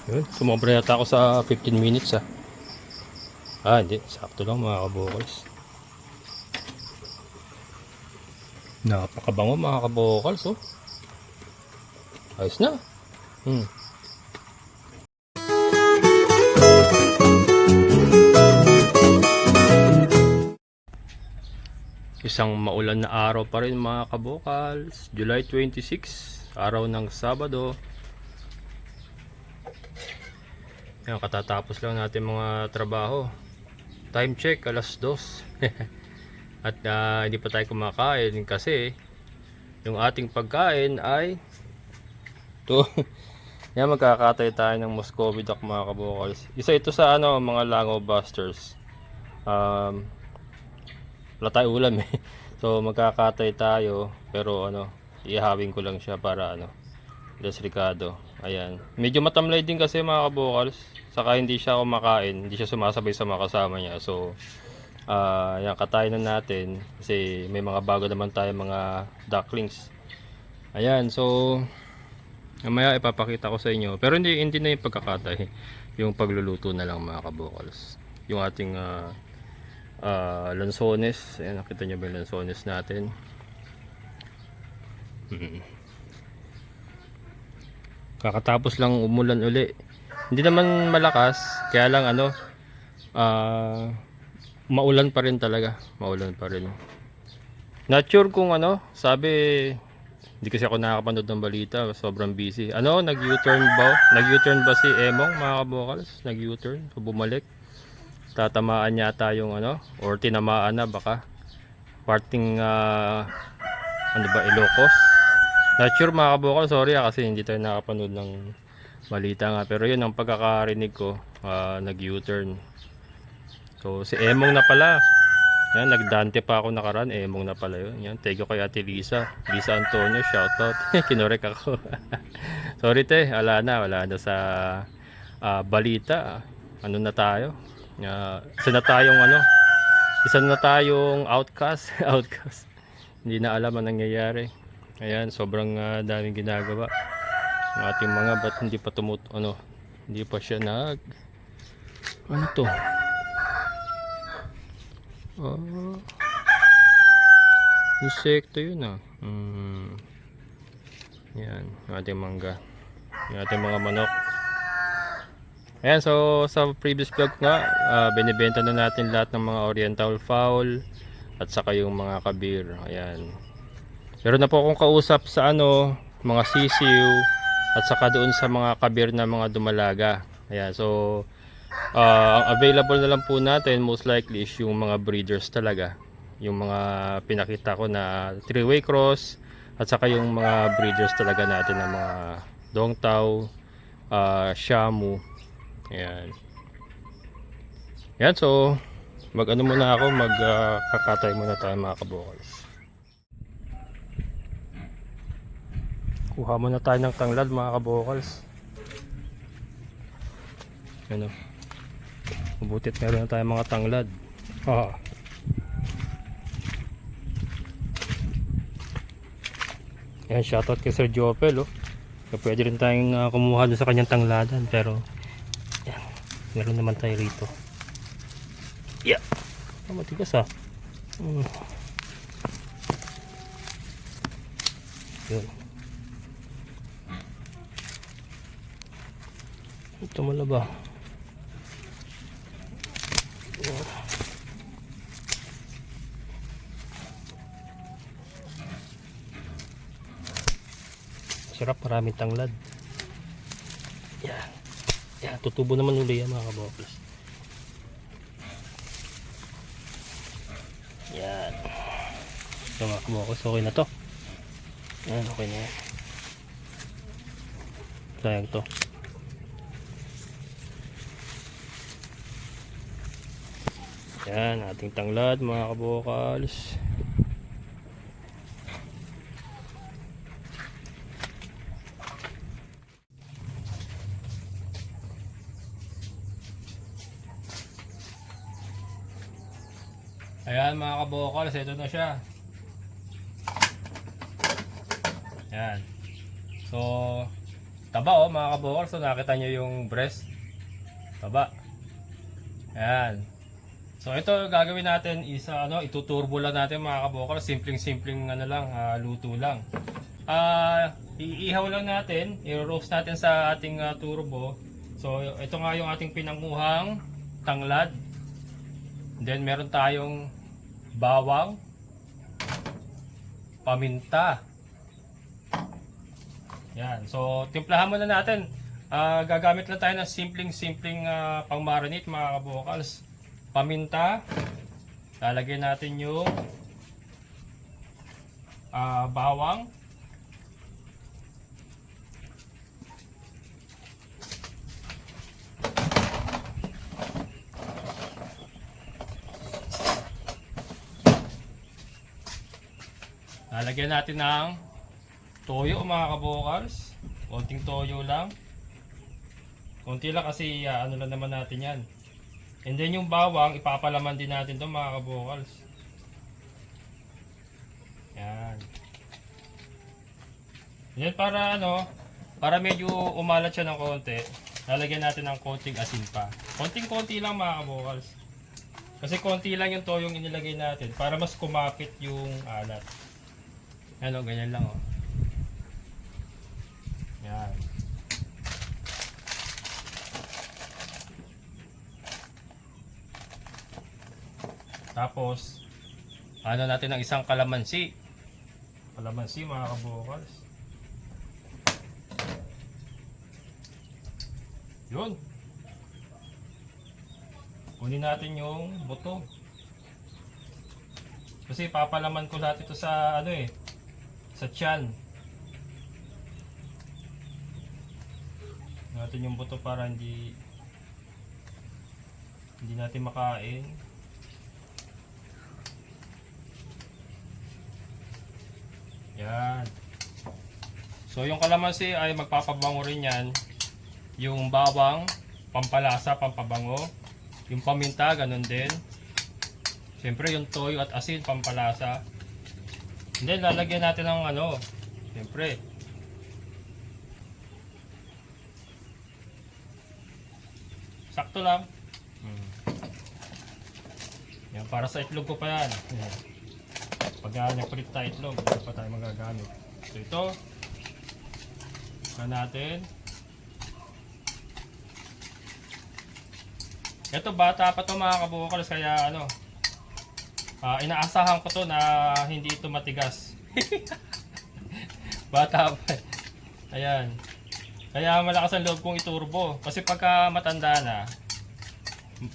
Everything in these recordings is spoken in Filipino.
Yun, sumobra yata ako sa 15 minutes ah. Hindi, sakto lang mga kabokals. Napakabango mga kabokals oh. Ayos na. Isang maulan na araw pa rin mga kabokals. July 26, araw ng Sabado. Yan, katatapos lang natin mga trabaho. Time check, alas 2. At hindi pa tayo kumakain kasi yung ating pagkain ay to. Yan, magkakatay tayo ng Muscovy duck mga kabokals. Isa ito sa mga Lango Busters. Wala tayo ulam eh. So magkakatay tayo pero ihawin ko lang siya para desricado. Ayan. Medyo matamlay din kasi mga kabokals. Saka hindi siya kumakain, hindi siya sumasabay sa mga kasama niya. So yan, katayin na natin kasi may mga bago naman tayo mga ducklings. Ayan, so mamaya ipapakita ko sa inyo. Pero hindi na yung pagkakatay, yung pagluluto na lang mga kabokals. Yung ating lansones. Ayan, nakita nyo ba yung lansones natin? Kakatapos lang umulan uli. Hindi naman malakas, kaya lang maulan pa rin talaga. Maulan pa rin. Not sure kung sabi, hindi kasi ako nakakapanood ng balita, sobrang busy. Nag-U-turn ba? Nag-U-turn ba si Emong mga kabokals? Nag-U-turn, so bumalik. Tatamaan yata yung or tinamaan na baka parting Ilocos. Not sure mga kabokal, sorry kasi hindi tayo nakapanood ng balita nga, pero yun ang pagkakarinig ko, nag U-turn. So si Emong na pala yan, nagdante pa ako nakaraan, Emong na pala yun. Yan, thank you kay Ate Lisa Antonio, shoutout. Kinorek ako. Sorry te, wala na sa balita. Ano na tayo, isa na tayong outcast. Outcast, hindi na alam ang nangyayari. Ayan, sobrang daming ginagawa ng ating mga, ba't hindi pa hindi pa siya to insekto yun yan, yung ating mangga, yung ating mga manok. Ayan, so sa previous vlog nga, binibenta na natin lahat ng mga oriental fowl at saka yung mga kabir. Ayan, meron na po akong kausap sa mga sisiw at saka doon sa mga kabir na mga dumalaga. Ayan, so available na lang po natin most likely is yung mga breeders talaga, yung mga pinakita ko na 3-way cross at saka yung mga breeders talaga natin ng mga Dongtao, Shamu. Ayan. Ayan, so muna ako, kakatay muna tayo mga kabokals. Kuha muna tayo ng tanglad mga kabokals. Mabutit meron na tayo mga tanglad. Ayan, shoutout kay Sir Jopel pwede rin tayong kumuha dun sa kanyang tangladan, pero yan, meron naman tayo rito. Yeah, matigas yun. Ito malaba. Sarap, maraming tanglad. Yan. Yan, tutubo naman uli yan mga kabokals. Yan. So mga kabokals, okay na to. Yan, okay na yan. Sayang to. Yan, ating tanglad mga kabokals. Ayan mga kabokals, ito na siya. Ayan. So Taba oh mga kabokal. So nakita nyo yung breast. Taba. Ayan. So ito gagawin natin is ituturbo lang natin mga kabokal. Simpleng ano lang, luto lang. Iihaw lang natin, i-roast natin sa ating turbo. So ito nga yung ating pinanguhang tanglad. Then meron tayong bawang, paminta. Yan. So timplahan muna natin. Gagamit lang tayo ng simpleng pang-marinate mga kabokals. Paminta. Lalagyan natin yung bawang. Lalagyan natin ng toyo mga kabokals. Konting toyo lang. Konti lang kasi ano lang naman natin yan. And then yung bawang, ipapalaman din natin ito mga kabokals. Yan. Yan para medyo umalat siya ng konti. Lalagyan natin ng konting asin pa. Konting-konti lang mga kabokals. Kasi konti lang yung toyong inilagay natin para mas kumapit yung alat. Ano, ganyan lang oh. Yan. Tapos, natin ng isang kalamansi. Kalamansi mga kabokals. Yun. Kunin natin yung buto. Kasi papalaman ko lahat ito sa sa tiyan. Natin yung buto para hindi natin makain. Yan. So yung kalamansi ay magpapabango rin yan. Yung bawang, pampalasa, pampabango. Yung paminta, ganun din. Siyempre yung toyo at asin, pampalasa. And then lalagyan natin ng siyempre. Sakto lang. Yan, para sa itlog ko pa yan. Pag nagpalit tayo itlog, hindi pa tayo magagamit. So ito, natin. Ito bata pa to mga kabukals, kaya inaasahan ko to na hindi ito matigas. Bata pa. Ayan. Kaya malakas ang loob kong iturbo. Kasi pagka matanda na,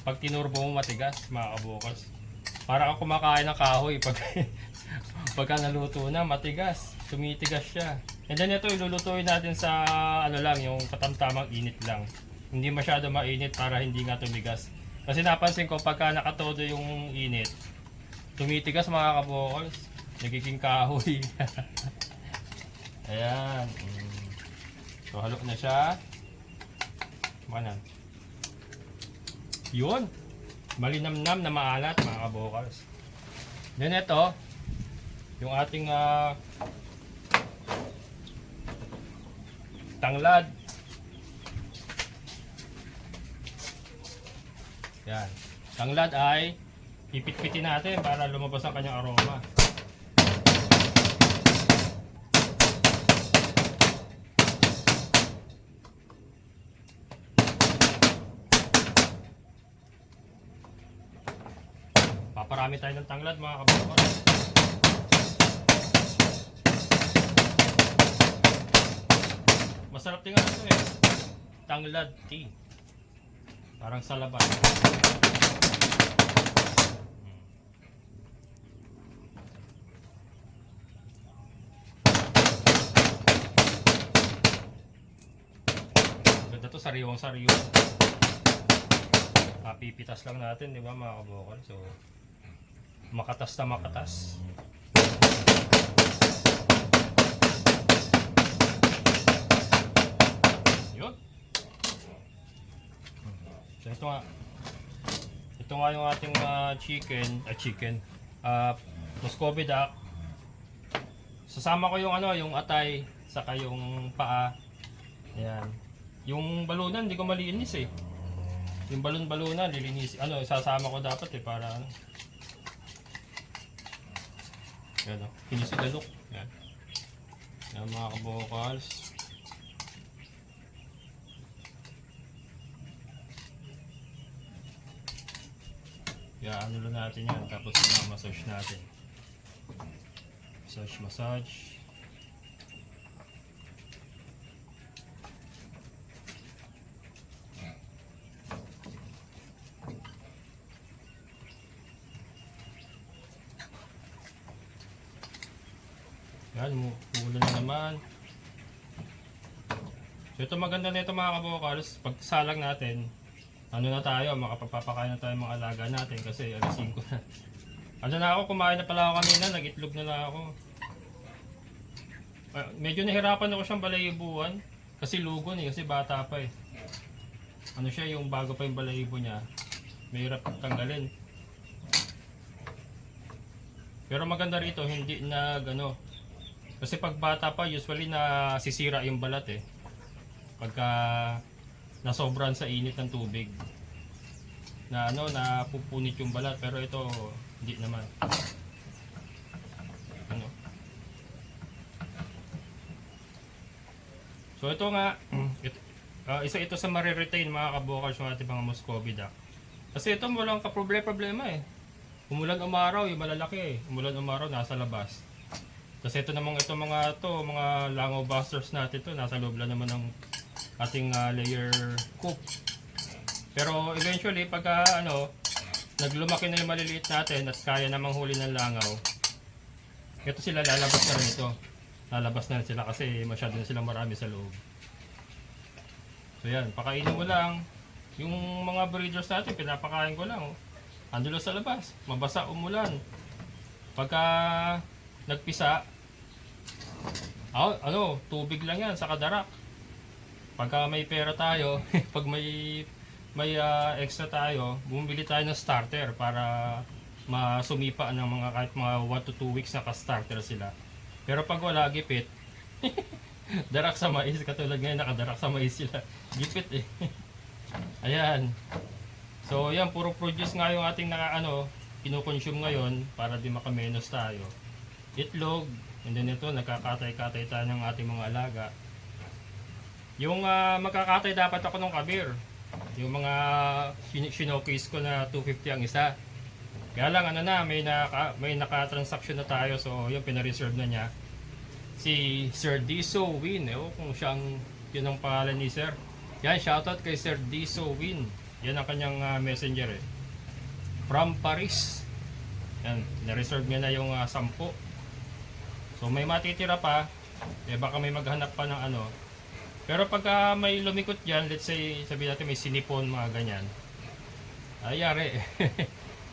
pag tinurbo mo matigas mga kabukals. Para ako kumakain ng kahoy pagka naluto na matigas, tumitigas siya. And then ito ilulutuin natin sa yung katamtamang init lang. Hindi masyado mainit para hindi nga tumigas. Kasi napansin ko pagka nakatodo yung init, tumitigas mga kabokals, nagiging kahoy. Ayan. So halo na siya. Mana? Yun. Malinamnam na maalat mga kabokals. Then ito, yung ating tanglad. Yan. Tanglad ay pipit-pitin natin para lumabas ang kanyang aroma. Paparami tayo ng tanglad mga kabukals. Masarap tingnan ito eh. Tanglad tea. Parang sa labas. Ganda to, sariwang-sariwang. Pipitas lang natin, di ba mga kabukal? So, makatas na makatas. Yun. So ito nga yung ating chicken, Muscovy duck. Sasama ko yung yung atay saka yung paa. Ayan. Yung balunan, hindi ko malinis eh. Yung balon-balunan, lilinis. Ano, sasama ko dapat eh, para ano. Yan o, kinisigalok. Yan. Yan mga kabokals. Yan, ano lang natin yan. Tapos massage natin. Massage. Yan, umuulan na naman. So ito maganda nito mga kabokals, pag salang natin, ano na tayo, makapagpapakain na tayo mga alaga natin kasi alas 5 na. Ano na ako, kumain na pala ako kanina, nag-itlog na lang ako. Medyo nahirapan ako siyang balayibuan kasi lugon eh, kasi bata pa eh. Ano siya, yung bago pa yung balayibo niya, mahirap tanggalin. Pero maganda rito, hindi ano, kasi pag bata pa, usually nasisira yung balat eh. Pagka nasobran sa init ng tubig. Na ano, napupunit yung balat. Pero ito, hindi naman. Ano? So ito nga, isa ito sa mariretain mga kabokals ng ating mga Muscovy duck. Kasi ito walang kaproblema eh. Umulan umaraw, yung malalaki eh. Umulan umaraw, nasa labas. Kasi ito namang mga langaw busters natin to, nasa loob lang naman ng ating layer coop. Pero eventually pagka naglumaki na yung maliliit natin at kaya namang huli ng langaw, ito sila lalabas na rin ito. Lalabas na rin sila kasi masyado na sila marami sa loob. So yan, pakainin mo lang. Yung mga breeders natin, pinapakain ko lang. Ando lang sa labas, mabasa, umulan. Pagka nagpisa, tubig lang yan sa kadarak. Pagka may pera tayo, pag may extra tayo, bumili tayo ng starter para masumipa ng mga kahit mga 1 to 2 weeks na ka-starter sila. Pero pag wala, gipit. Darak sa mais, katulad ngayon nakadarak sa mais sila. Gipit eh. Ayan. So yan, puro produce nga yung ating kinoconsume ngayon para di makamenos tayo. Itlog, and then ito, nagkakatay-katay tayo ng ating mga alaga. Yung magkakatay dapat ako ng kabir. Yung mga shinokis ko na 250 ang isa. Kaya lang may naka-transaction na tayo, so yung pina-reserve na niya. Si Sir Diso Win, kung yun ang pangalan ni Sir. Yan, shoutout kay Sir Diso Win. Yan ang kanyang messenger eh. From Paris. Yan, na-reserve niya na yung 10. So may matitira pa, baka may maghanap pa ng Pero pagka may lumikot dyan, let's say, sabihin natin may sinipon, mga ganyan. Ayari.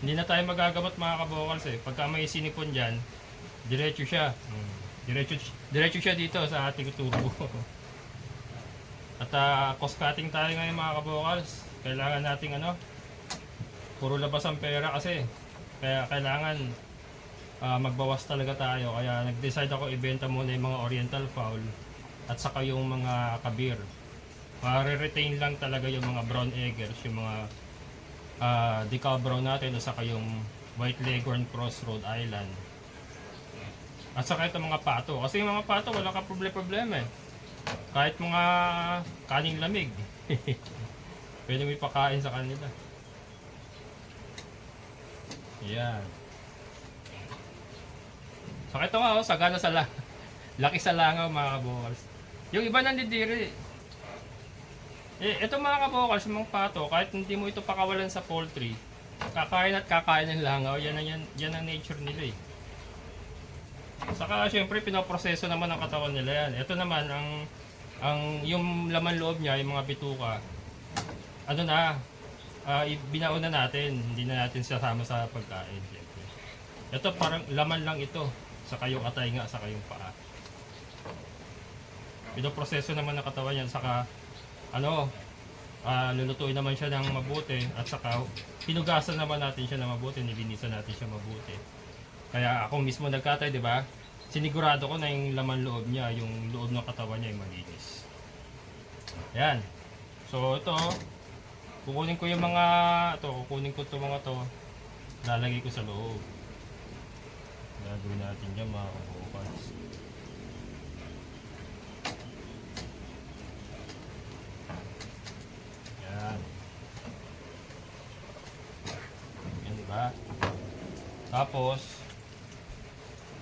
Hindi na tayo magagamot mga kabokals eh. Pagka may sinipon dyan, diretso siya. Diretso siya dito sa ating turbo. At cost cutting tayo ngayon mga kabokals. Kailangan nating puro labas ang pera kasi. Kaya kailangan magbawas talaga tayo. Kaya nag-decide ako ibenta muna yung mga oriental fowl at saka yung mga kabir. Mare-retain lang talaga yung mga brown eggers, yung mga decal brown natin at saka yung white leghorn cross Rhode Island. At saka ito mga pato. Kasi yung mga pato wala ka problema eh. Kahit mga kaning lamig. Pwede mo ipakain sa kanila. Yan. So ito nga sagana sa laki sa langaw mga kabokals. Yung iba nandidiri. Ito mga kabokals, mga pato, kahit hindi mo ito pakawalan sa poultry, kakain at kakain ng langaw, yan ang nature nila eh. Saka syempre pinoproseso naman ang katawan nila yan. Ito naman yung laman loob niya, yung mga bituka. Binaon na natin, hindi na natin sasama sa pagkain. Syempre. Ito parang laman lang ito, saka yung atay nga, saka yung paa. Pinoproseso naman ang katawan yan, saka lulutuin naman siya ng mabuti at saka hinugasan naman natin siya ng mabuti, nilinisan natin siya mabuti. Kaya ako mismo nagkatay, di ba? Sinigurado ko na yung laman loob niya, yung loob ng katawan niya ay malinis. Ayan. So ito, kukunin ko yung mga kukunin ko itong mga to, lalagay ko sa loob. Gagawin natin dyan mga kabukals. Yan. Yan, diba? Tapos,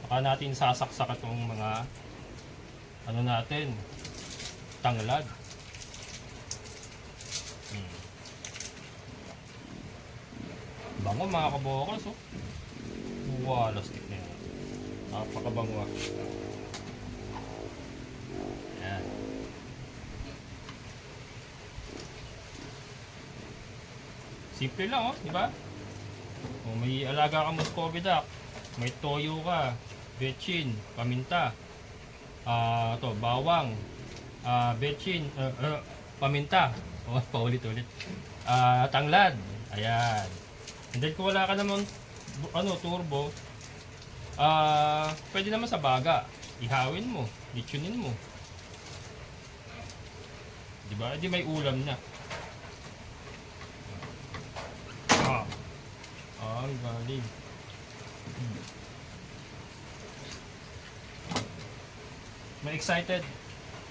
baka natin sasaksak itong mga ano natin, tanglad. Bango mga kabukals, oh. Wow, stick na yan. Napakabango. Yan. Simple lang, oh, di ba? Kung may alaga kang Muscovy duck, may toyo ka, betchin, paminta, bawang, betchin, paminta, paulit-ulit, tanglad, ayan. And then kung wala ka naman turbo, pwede naman sa baga, ihawin mo, litsunin mo, di ba? Di may ulam na. Ang galing. May excited?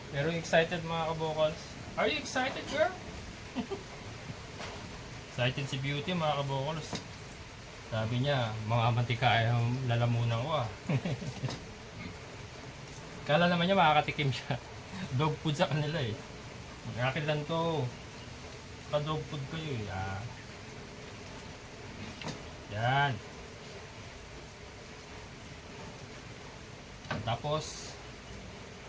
Pero excited mga kabukals? Are you excited, girl? Excited si Beauty mga kabukals. Sabi niya, mga mantika ay lalamunan ko ah. Kala naman niya makakatikim siya. Dog food sa kanila eh. Akin lang to. Pa-dog food ko yun. Yan. Tapos,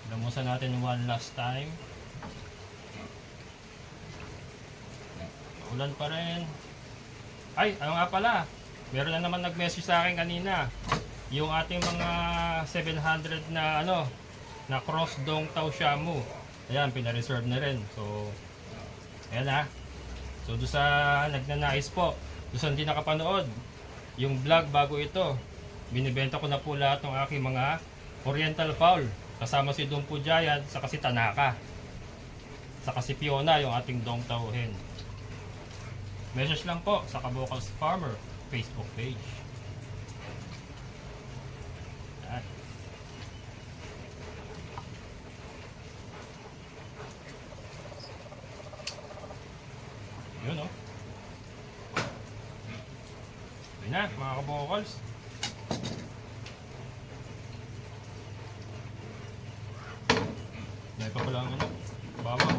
lamusan natin one last time. Ulan pa rin. Ay, ano nga pala. Meron na naman nag-message sa akin kanina. Yung ating mga 700 na na cross dong Tao Shamu. Ayan, pina-reserve na rin. So, ayan ha. So, doon sa nagnanais po, doon sa hindi nakapanood, yung vlog bago ito, binibenta ko na po lahat ng aking mga Oriental Fowl. Kasama si Dumpo Giant, saka si Tanaka. Saka si Fiona, yung ating Dong Tao hen. Message lang po sa Kabukals Farmer Facebook page. Yan. Yun, oh. Yun na, mga kabukals. May pa pala ang babaw.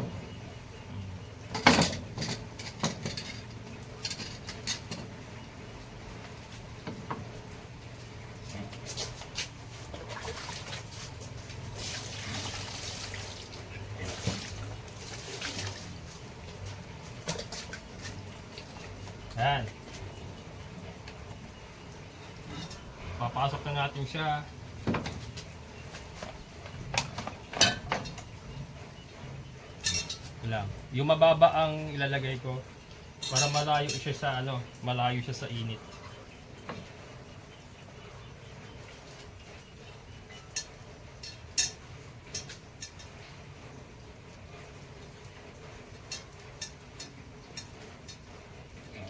Yan. Papasok na natin siya. Lang. Yung mababa ang ilalagay ko para malayo siya sa malayo siya sa init.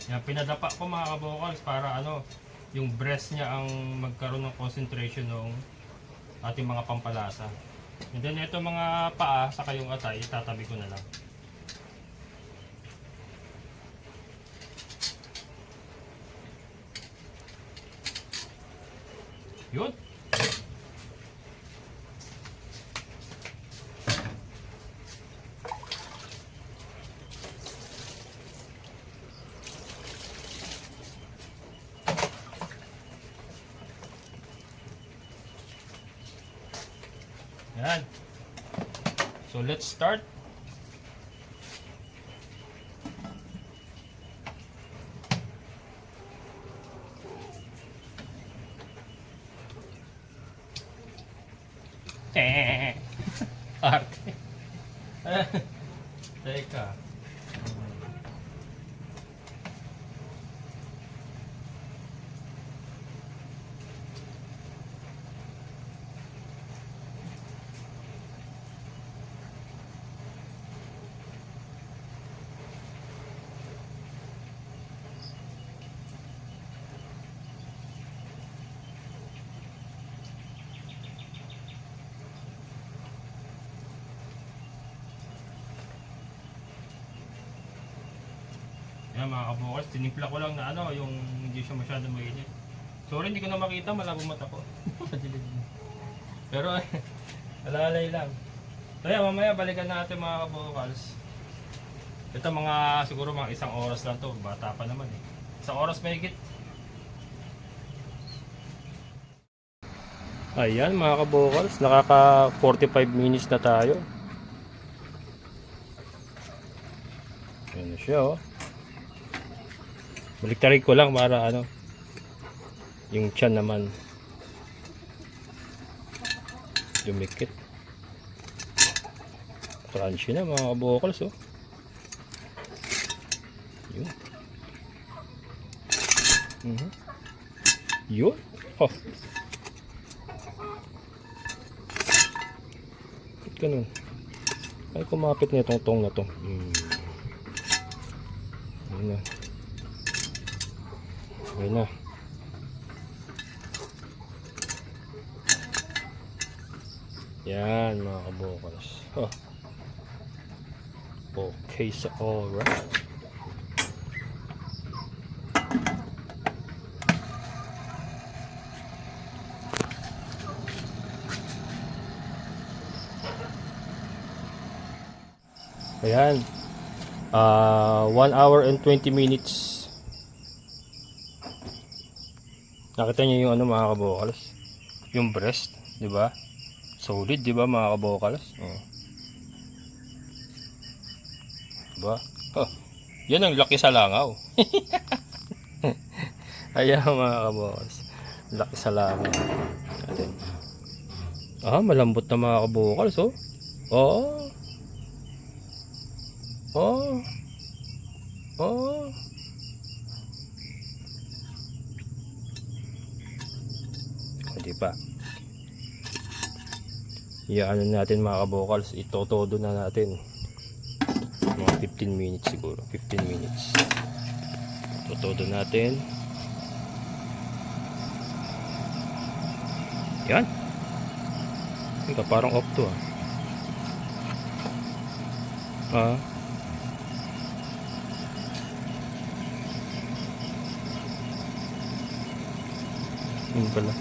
Yan, pinadapa ko mga kabukals para yung breast niya ang magkaroon ng concentration ng ating mga pampalasa. And then ito mga paa saka yung atay, itatabi ko na lang. Yun. Yan. So let's start. Arte. Teka. Yan mga kabukals, tinimpla ko lang na ano, yung hindi siya masyadong mainit. Sorry, hindi ko na makita, malabong mata ko. Pero ay, alalay lang. So yan, mamaya balikan natin mga kabukals. Ito mga, siguro mga 1 oras lang to, bata pa naman eh. 1 oras mahigit. Ayan mga kabukals, nakaka 45 minutes na tayo. Ayan na siya oh. Baliktarin ko lang para ano, yung tiyan naman dumikit. Crunchy na mga kabukals oh. Yun. Yun. Oh. Bakit ganun? Ay kumapit na itong tong na to. Ayun na. Ayun na. Yan mga kabukals. Oh. Okay, so alright. Ayan. 1 hour and 20 minutes. Nakita niyo yung ano mga kabukals? Yung breast, di ba? Solid, di ba mga kabukals? Oh. Diba? Oh, yan ang laki sa langaw. Ayan mga kabukals. Laki sa langaw. Atin. Malambot na mga kabukals oh. Oh. Oh. Oh. Hindi pa. Iyaano natin mga kabukals. Itotodo na natin. Mga 15 minutes siguro. 15 minutes. Itotodo natin. Yan. Ika parang off to Yun pala.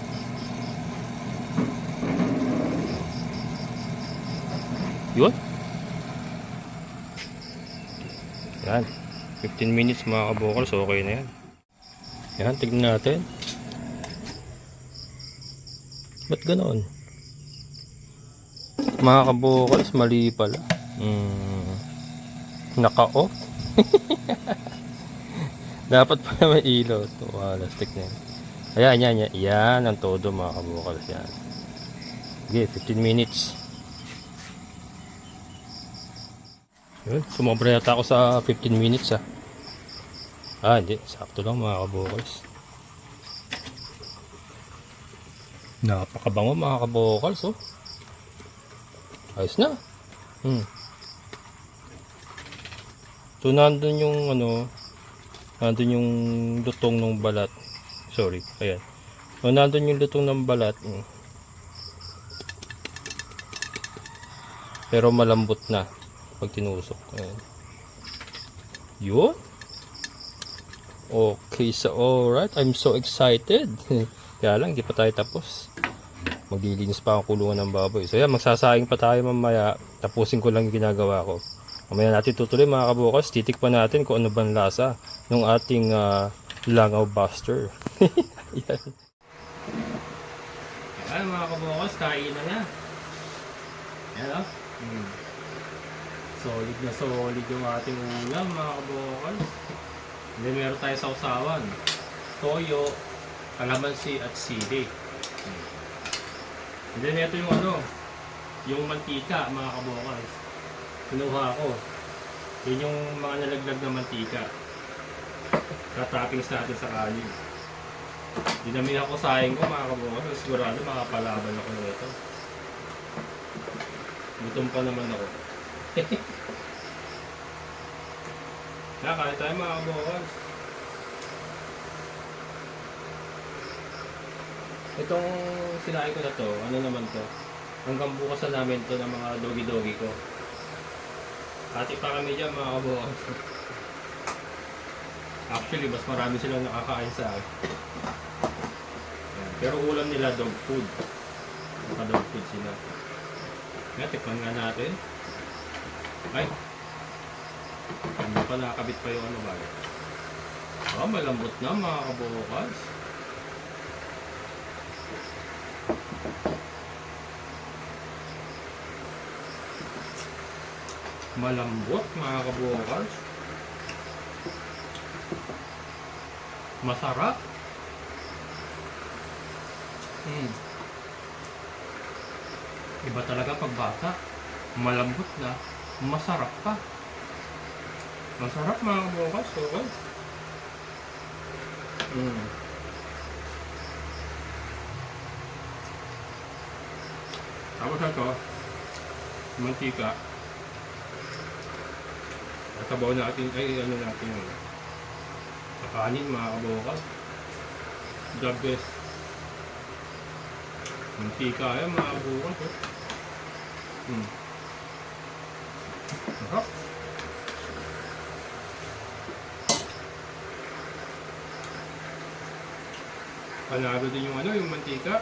Yun. Yan. 15 minutes mga kabukals. Okay na yan. Yan. Tignan natin. Ba't ganoon? Mga kabukals. Mali pala. Naka-off. Dapat pala may ilaw. Ito. Stick na yan. Ayan, yan. Yan ang todo mga kabukals. Yan. Okay, 15 minutes. Yun, sumobra yata ako sa 15 minutes hindi. Sakto lang mga kabukals. Napakabango mga kabukals oh. Ayos na. So nandun yung ano, nandun yung lutong ng balat. Sorry, ayan. So nandun yung lutong ng balat. Pero malambot na pag tinusok. Ayan. Yun. Okay, so alright. I'm so excited. Kaya lang, hindi pa tayo tapos. Maglilinis pa ang kulungan ng baboy. So yan, magsasaing pa tayo mamaya. Tapusin ko lang yung ginagawa ko. Mamaya natin tutuloy mga kabukals. Titikpan natin kung ano bang lasa ng ating langaw buster. Yan. Ayan mga kabukals, kain na. Yan o. Solid na solid yung ating ulam mga kabukals. Then meron tayo sa usawan. Toyo, kalamansi at sili. And then ito yung ano, yung mantika mga kabukals. Kinuha ko. Yun yung mga nalaglag na mantika. Katoppings natin sa kanin. Dinamihan ko sayang ko mga kabukals. Sigurado makapalaban ako nito. Gutom pa naman ako. Kain tayo mga kabukals. Itong sinain ko na to, ano naman to? Hanggang bukas na namin to ng mga dogi-dogi ko. Hati pa kami dyan mga kabukals. Actually, mas marami silang nakakain sa akin. Ayan. Pero ulam nila dog food. Naka-dog food sila. Ngayon, tikman nga natin. Ay! Ano pa, nakakabit pa yung ano ba? Oh, malambot na mga kabukas. Malambot mga kabukas. Masarap. Iba talaga pag bata. Malambot na. Masarap pa. Masarap mga kabukas. Okay. Tapos ito, mantika. Natabaw natin, ay ano natin yun. Sa kanin mga kabukas. The best. Mantika yan mga kabukas. Sarap. Panalo din yung ano, yung mantika.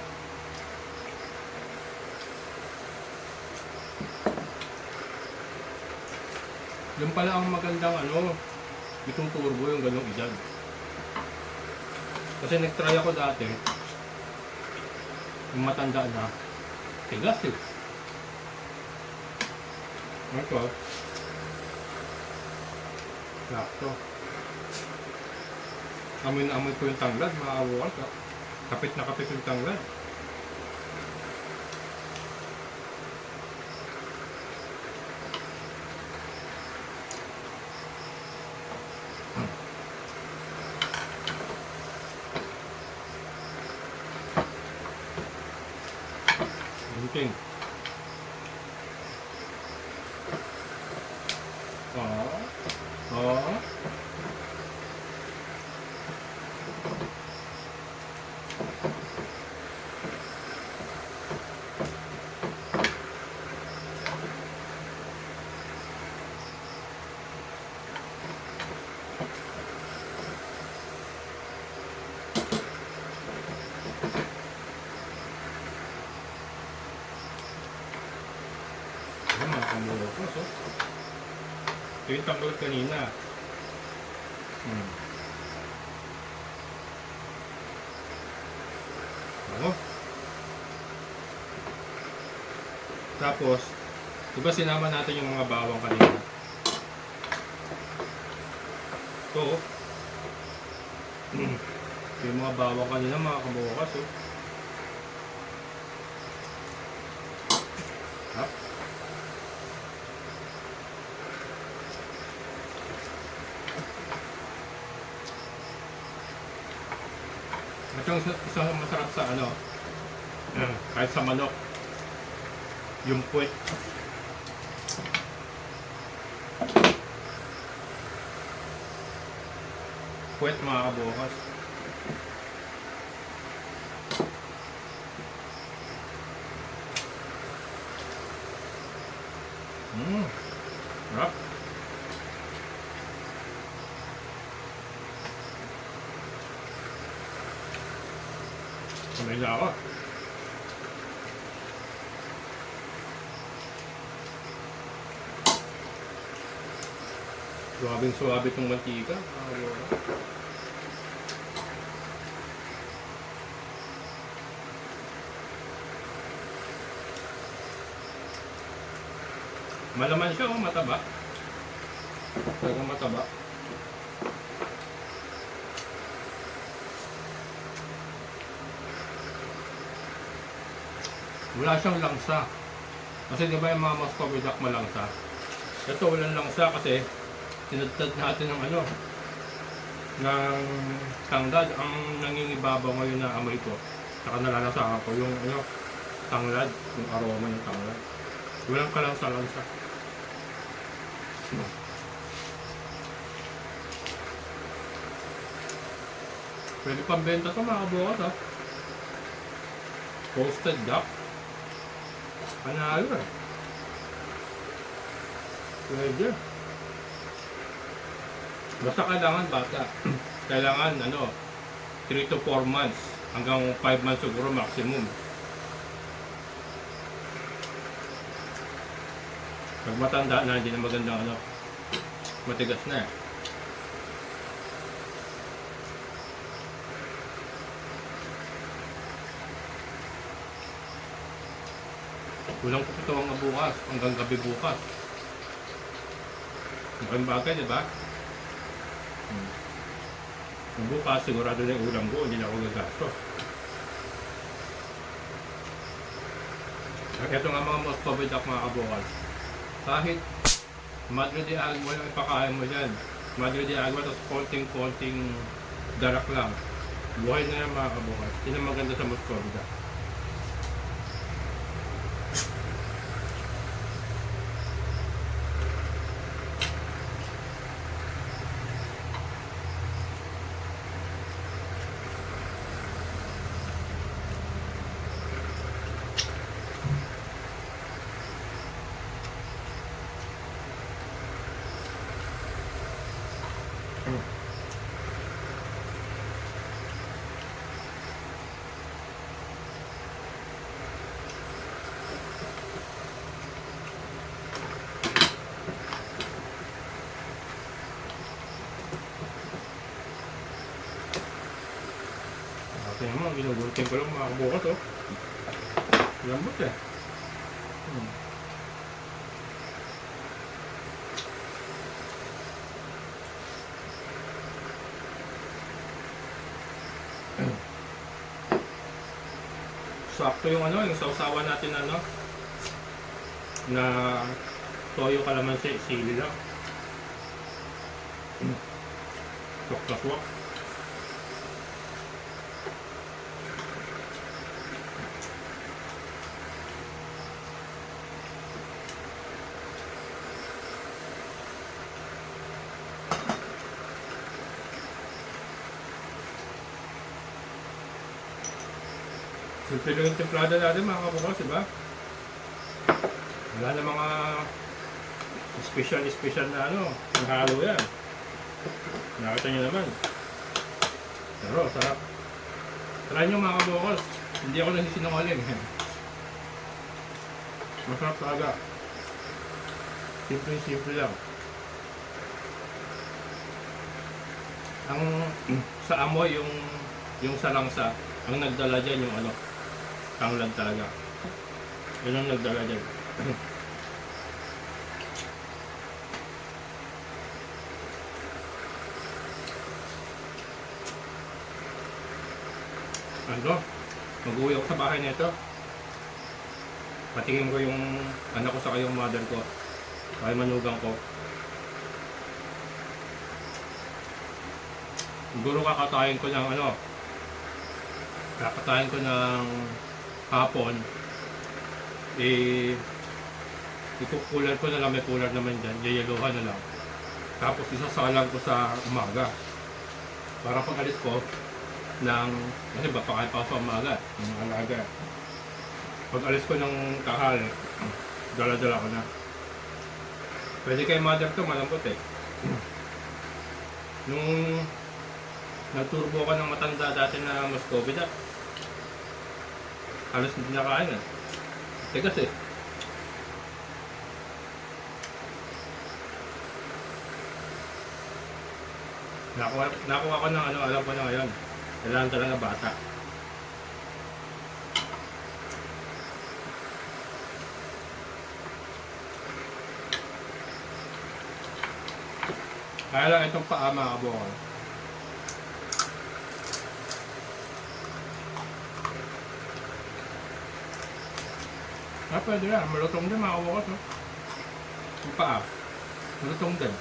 Yung pala ang magandang ano, itong turbo yung ganong edad. Kasi nag-try ako dati, yung matanda na, tigas eh. Ito, sakto. Amoy na amoy ko yung tanglad, mga kabukas. Kapit na kapit yung tanglad. Gunting. Mga kabukas, oh. Ito yung tanglad kanina. Tapos, diba sinama natin yung mga bawang kanina? Ito, yung mga bawang kanina mga kabukas, oh. Hop. At yung isang masarap sa ano, kahit sa manok, yung puwet. Puwet mga kabukas. Sarap. Kamay na ako. Suwabing-suwabe itong mantika. Malaman siya, oh, mataba. Talagang mataba. Wala siyang langsa. Kasi di ba yung mga Muscovy duck malangsa? Ito walang langsa kasi tinadtad natin ng ano, ng tanglad. Ang nangingibabaw ngayon na amoy ko, saka nalalasahan ko yung ano, tanglad, yung aroma ng tanglad. Walang kalangsa-langsa. Pwede pang benta ito mga kabukas, ha. Roasted duck. Panalo eh. Pwede. Basta kailangan bata. Kailangan 3 to 4 months hanggang 5 months siguro maximum. Pag matanda na, hindi na magandang matigas na eh. Kulang ko ito hanggang bukas, hanggang gabi bukas. Ang bagay, di ba? Bukas, sigurado na yung ulam ko, hindi na ako gagastos. Ito nga mga Moscow duck mga kabukas. Kahit Madre de Agua lang ipakain mo dyan. Madre de Agua, tapos konting-konting darak lang. Buhay na yan mga kabukas. Yun ang maganda sa Moscow duck. Kaya mo, ginugulting ko lang mga kabukas oh. Lambot eh. Sakto yung yung sausawan natin na toyo kalamansi, sili lang. Swak. Simple lang yung templada natin mga kabukas, diba? Wala na mga special na ang halo yan. Nakita nyo naman. Pero sarap. Try nyo mga kabukas. Hindi ako nagsisinungaling. Masarap talaga. Simple lang. Ang sa amoy yung sa langsa, ang nagdala dyan yung tanglad talaga. Yun ang nagdala dyan. Mag-uwi ako sa bahay nito. Patingin ko yung anak ko sa yung mother ko. Kaya manugang ko. Siguro kakatayin ko ng kakatayin ko ng hapon. Ikukulan ko na lang, may kulan naman dyan. Yayaluhan na lang. Tapos isasalang ko sa umaga. Para pag alis ko kasi ba pakain pa sa umaga ng alaga. Pag alis ko ng kahal, dala-dala ko na. Pwede kay mother to, malambot eh. Nung nagturbo ko ng matanda dati na Moscow duck, halos hindi nakain eh. Tigas eh. Nakuha ko ng alam ko na ngayon. Kailangan talaga bata. Kaya lang itong paa mga kabukal. Pwede yan. Malutong din mga kabukal. Yung paa. Malutong din.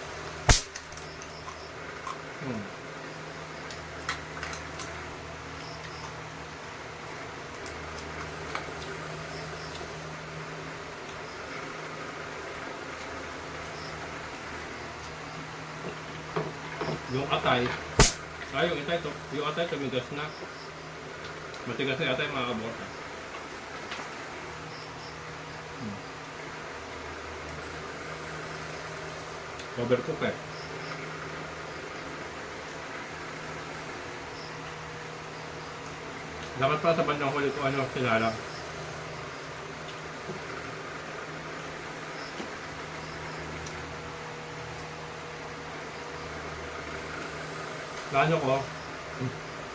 Yung atay, yung atay tumigas na. Matigas na yung atay mga kabota. Overcook eh. Dapat pa sa bandang huli ko ano, sinala. Plano ko,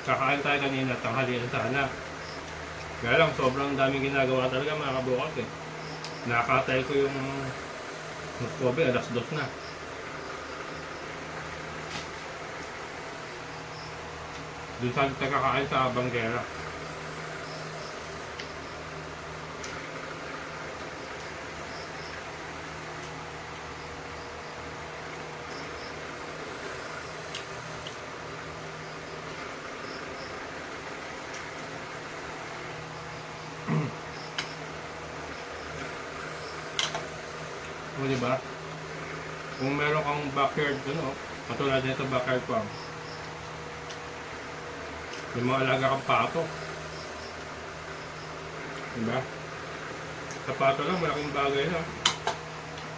kakain tayo kanina, tanghalian sana. Kaya lang, sobrang daming ginagawa talaga mga kabukas eh. Nakatay ko yung Kobe, alas 2 na. Doon sa kakain sa Banggera. O diba? Kung meron kang backyard ano, katulad nito backyard farm. May mga alaga kang pato. Diba? Sa pato lang, malaking bagay na.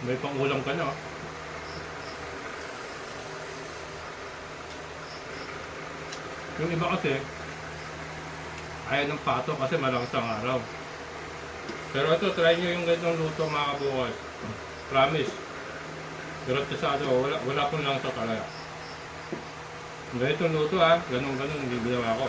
May pang-ulam ka na. Yung iba kasi, ayaw ng pato kasi malakas ang araw. Pero ito, try nyo yung ganitong luto mga kabukas. Promise. Garantisado, wala pong lang sa talaga. Ganitong luto ha, ganun hindi ginawa ko.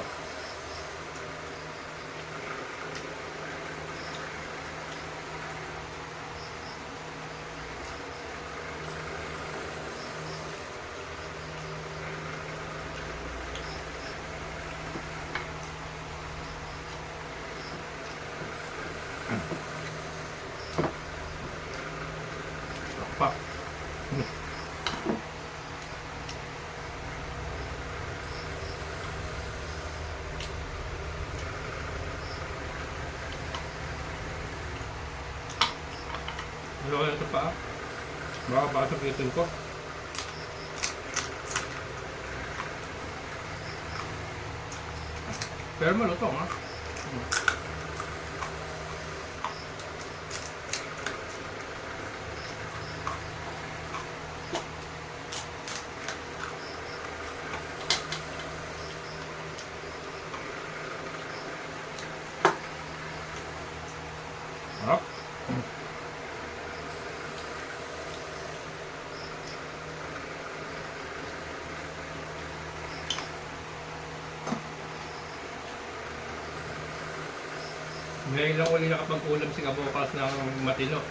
Pa. Ano ito pa? Baka pasok itin ko. Pero malutong ha. Harap. Ngayon lang uli nakapag-ulam si Kabukas ng matino.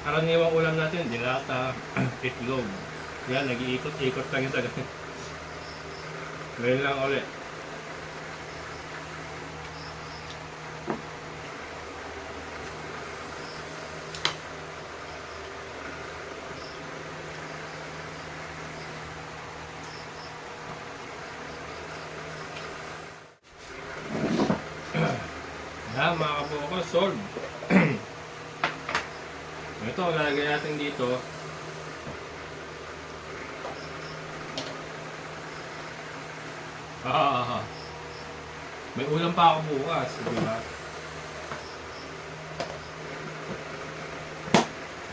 Karaniwang ulam natin, dilata, itlog. Yan, nag-iikot-ikot lang yung talaga. Ngayon lang ulit. Yan mga kabukas, solve. Ito, lalagay natin dito. May ulam pa ako bukas, di ba?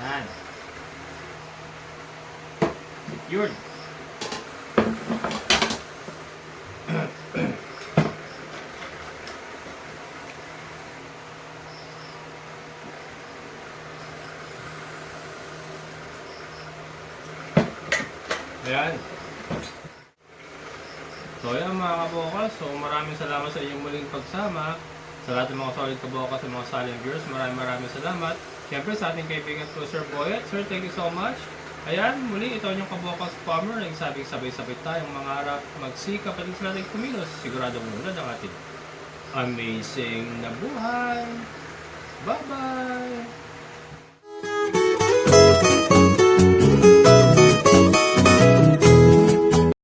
Yan. Yun. Ayan. So ayan mga kabukas, so maraming salamat sa inyong muling pagsama. Sa lahat ng mga solid kabukas sa mga silent viewers, maraming salamat. Siyempre sa ating kaibigan ko Sir Boyet, Sir, thank you so much. Ayan, muli ito yung kabukas farmer, nagsabing sabay-sabay tayong mangarap, magsikap at sa ating kumilos. Siguradong muna ang ating amazing na buhay. Bye-bye!